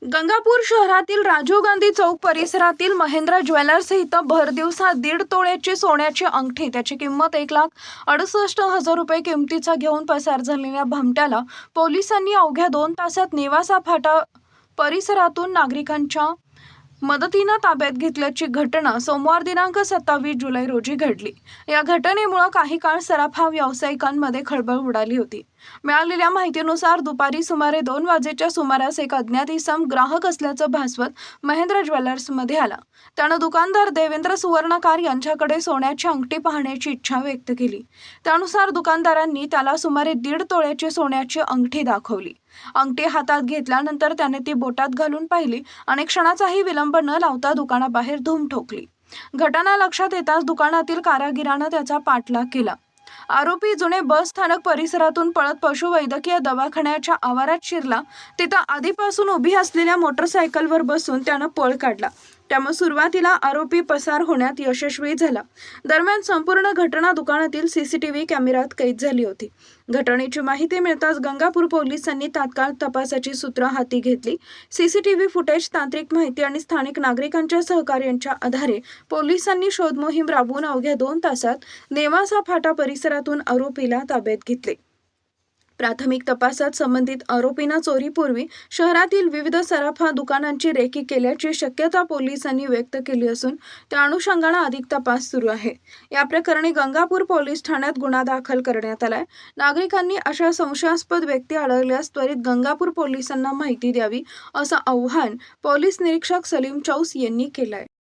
गंगापूर शहरातील राजीव गांधी चौक परिसरातील महेंद्र ज्वेलर्स इथं भरदिवसा 1.5 तोळ्याची सोन्याची अंगठी त्याची किंमत 1,68,000 रुपये किमतीचा घेऊन पसार झालेल्या भामट्याला पोलिसांनी अवघ्या 2 तासात नेवासा फाटा परिसरातून नागरिकांच्या मदतीनं ताब्यात घेतल्याची घटना सोमवार दिनांक 27 जुलै रोजी घडली। या घटनेमुळे काही काळ सराफा व्यावसायिकांमध्ये खळबळ उडाली होती। मिळालेल्या माहितीनुसार दुपारी सुमारे 2 वाजेच्या सुमारास एक अज्ञात इसम ग्राहक असल्याचं भासवत महेंद्र ज्वेलर्समध्ये आला। त्यानं दुकानदार देवेंद्र सुवर्णकार यांच्याकडे सोन्याची अंगठी पाहण्याची इच्छा व्यक्त केली। त्यानुसार दुकानदारांनी त्याला सुमारे 1.5 तोळ्याची सोन्याची अंगठी दाखवली। अंगठी हातात घेतल्यानंतर त्याने ती बोटात घालून पाहिली आणि क्षणाचाही विलंब न लावता दुकानाबाहेर धूम ठोकली। घटना लक्षात येताच दुकानातील कारागिरानं त्याचा पाठलाग केला। आरोपी जुने बस स्थानक परिसरातून पळत पशुवैद्यकीय दवाखान्याच्या आवारात शिरला। तिथं आधीपासून उभी असलेल्या मोटरसायकलवर बसून त्यानं पळ काढला। त्यामुळे सुरुवातीला आरोपी पसार होण्यात यशस्वी झाला। दरम्यान संपूर्ण घटना दुकानातील सीसीटीव्ही कॅमेऱ्यात कैद झाली होती। घटनेची माहिती मिळताच गंगापूर पोलिसांनी तात्काळ तपासाची सूत्र हाती घेतली। सीसीटीव्ही फुटेज, तांत्रिक माहिती आणि स्थानिक नागरिकांच्या सहकार्याच्या आधारे पोलिसांनी शोध मोहीम राबवून अवघ्या 2 तासात नेवासा फाटा परिसरातून आरोपीला ताब्यात घेतले। प्राथमिक तपासात संबंधित आरोपींना चोरीपूर्वी शहरातील विविध सराफा दुकानांची रेकी केल्याची शक्यता पोलिसांनी व्यक्त केली असून त्या अनुषंगाने अधिक तपास सुरू आहे। या प्रकरणी गंगापूर पोलीस ठाण्यात गुन्हा दाखल करण्यात आलाय। नागरिकांनी अशा संशयास्पद व्यक्ती आढळल्यास त्वरित गंगापूर पोलिसांना माहिती द्यावी असं आवाहन पोलीस निरीक्षक सलीम चौस यांनी केलंय।